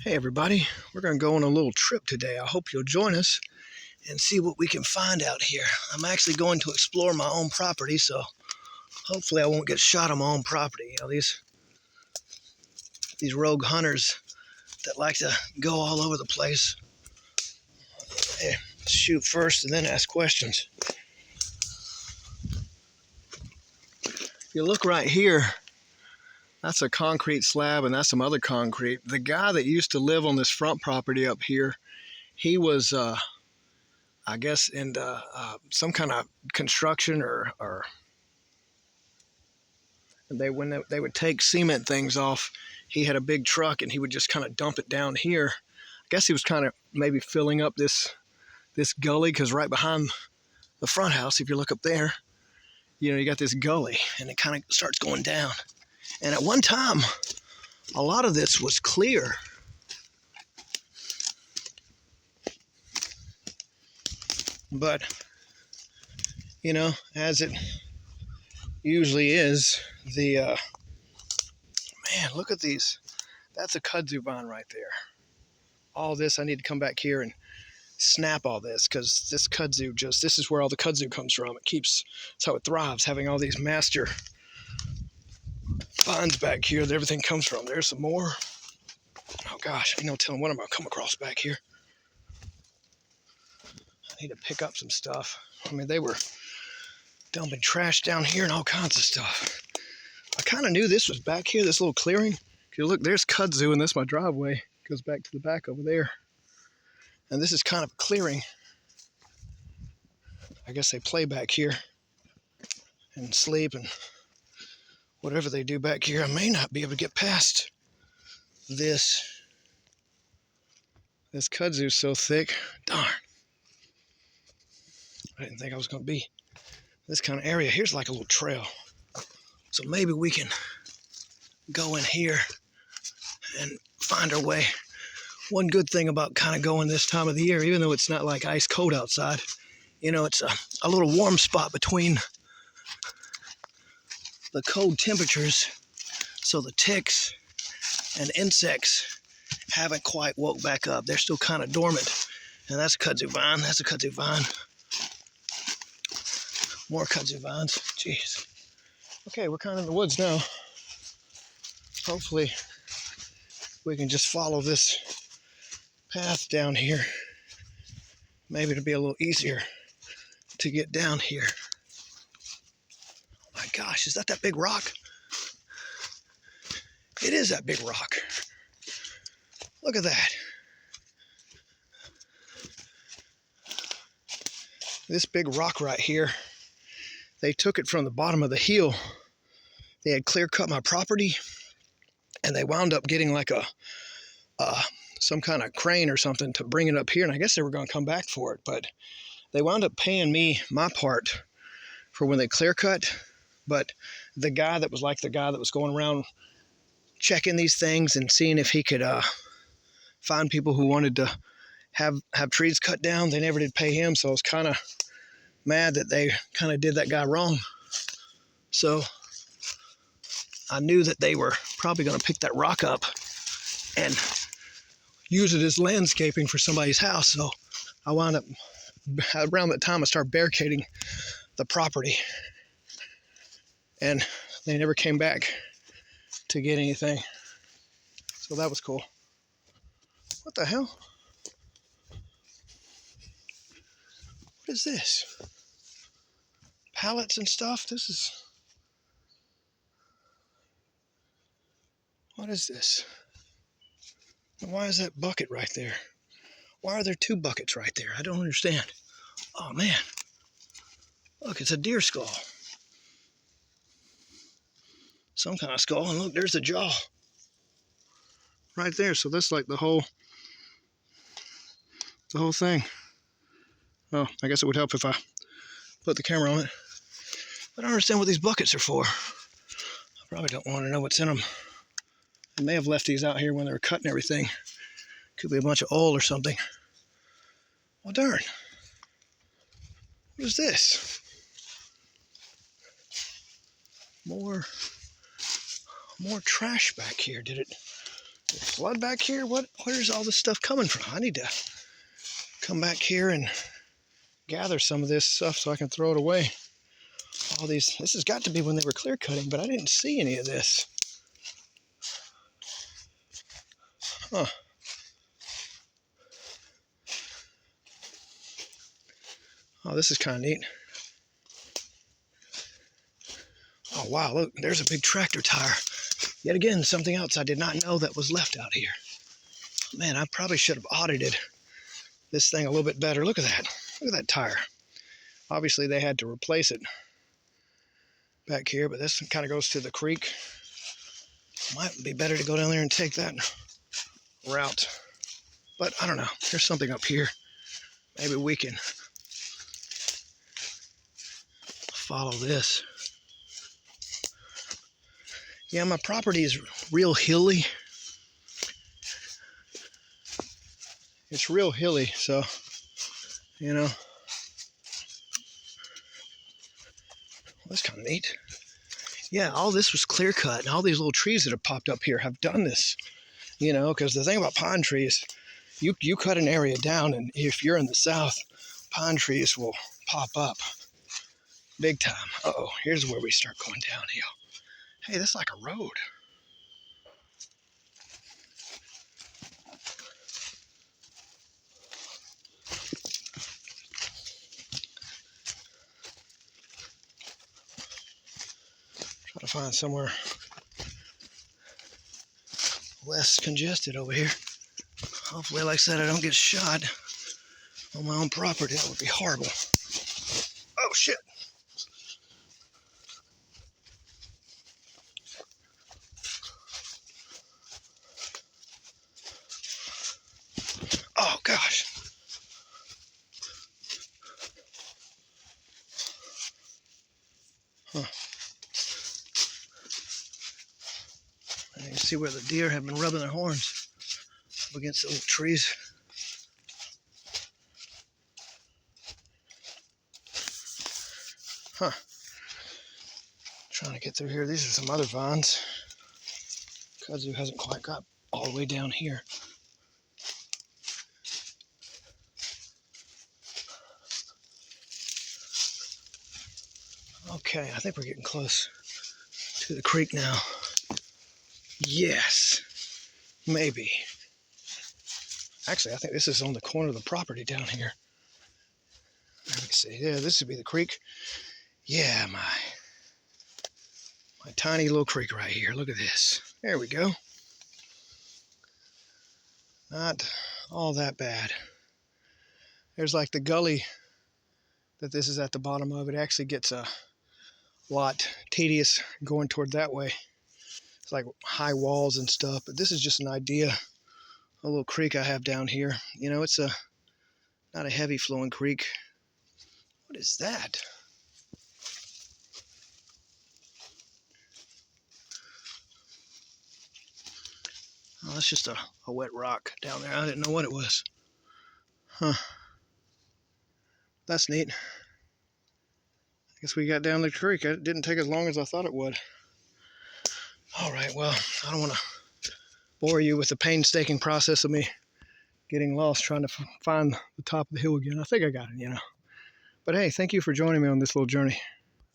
Hey everybody, we're going to go on a little trip today. I hope you'll join us and see what we can find out here. I'm actually going to explore my own property, so hopefully I won't get shot on my own property. You know, these rogue hunters that like to go all over the place. Hey, shoot first and then ask questions. If you look right here, that's a concrete slab and that's some other concrete. The guy that used to live on this front property up here, he was, I guess, in some kind of construction or when they would take cement things off, he had a big truck and he would just kind of dump it down here. I guess he was kind of maybe filling up this gully, because right behind the front house, if you look up there, you know, you got this gully and it kind of starts going down. And at one time, a lot of this was clear. But, you know, as it usually is, man, look at these. That's a kudzu vine right there. All this, I need to come back here and snap all this, because this kudzu this is where all the kudzu comes from. That's how it thrives, having all these master vines back here that everything comes from. There's some more. Oh gosh, ain't no telling what I'm gonna come across back here. I need to pick up some stuff. I mean, they were dumping trash down here and all kinds of stuff. I kind of knew this was back here, this little clearing. If you look, there's kudzu, and that's my driveway. It goes back to the back over there. And this is kind of a clearing. I guess they play back here and sleep and whatever they do back here. I may not be able to get past this. This kudzu's so thick. Darn. I didn't think I was going to be this kind of area. Here's like a little trail. So maybe we can go in here and find our way. One good thing about kind of going this time of the year, even though it's not like ice cold outside, you know, it's a little warm spot between the cold temperatures, so the ticks and insects haven't quite woke back up. They're still kind of dormant. And that's a kudzu vine. That's a kudzu vine. More kudzu vines. Jeez. Okay, we're kind of in the woods now. Hopefully we can just follow this path down here. Maybe it'll be a little easier to get down here. Oh my gosh, is that big rock? It is that big rock. Look at that. This big rock right here, they took it from the bottom of the hill. They had clear cut my property, and they wound up getting like some kind of crane or something to bring it up here, and I guess they were going to come back for it, but they wound up paying me my part for when they clear cut. But the guy that was going around checking these things and seeing if he could find people who wanted to have trees cut down, they never did pay him. So I was kind of mad that they kind of did that guy wrong. So I knew that they were probably going to pick that rock up and use it as landscaping for somebody's house. So I wound up, around that time, I started barricading the property, and they never came back to get anything. So that was cool. What the hell? What is this? Pallets and stuff? What is this? And why is that bucket right there? Why are there two buckets right there? I don't understand. Oh man. Look, it's a deer skull. Some kind of skull. And look, there's the jaw. Right there. So that's like the whole thing. Oh, I guess it would help if I put the camera on it. But I don't understand what these buckets are for. I probably don't want to know what's in them. I may have left these out here when they were cutting everything. Could be a bunch of oil or something. Well, darn. What is this? More trash back here. Did Flood back here? Where's all this stuff coming from? I need to come back here and gather some of this stuff so I can throw it away. This has got to be when they were clear cutting, but I didn't see any of this. Huh. Oh, this is kind of neat. Oh, wow, look, there's a big tractor tire. Yet again, something else I did not know that was left out here. Man, I probably should have audited this thing a little bit better. Look at that. Look at that tire. Obviously, they had to replace it back here, but this kind of goes to the creek. Might be better to go down there and take that route. But I don't know. There's something up here. Maybe we can follow this. Yeah, my property is real hilly. It's real hilly, so, you know. That's kind of neat. Yeah, all this was clear cut, and all these little trees that have popped up here have done this. You know, because the thing about pine trees, you cut an area down, and if you're in the south, pine trees will pop up big time. Uh-oh, here's where we start going downhill. Hey, that's like a road. Try to find somewhere less congested over here. Hopefully, like I said, I don't get shot on my own property. That would be horrible. Oh, shit. Oh, gosh. Huh. You can see where the deer have been rubbing their horns up against the little trees. Huh. Trying to get through here. These are some other vines. Kudzu hasn't quite got all the way down here. Okay, I think we're getting close to the creek now. Yes, maybe. Actually, I think this is on the corner of the property down here. Let me see. Yeah, this would be the creek. Yeah, my tiny little creek right here. Look at this. There we go. Not all that bad. There's like the gully that this is at the bottom of. It actually gets a lot tedious going toward that way. It's like high walls and stuff, but this is just an idea. A little creek I have down here. You know, it's not a heavy flowing creek. What is that? Oh, that's just a wet rock down there. I didn't know what it was. Huh. That's neat. I guess we got down the creek. It didn't take as long as I thought it would. All right, well, I don't want to bore you with the painstaking process of me getting lost trying to find the top of the hill again. I think I got it, you know. But hey, thank you for joining me on this little journey.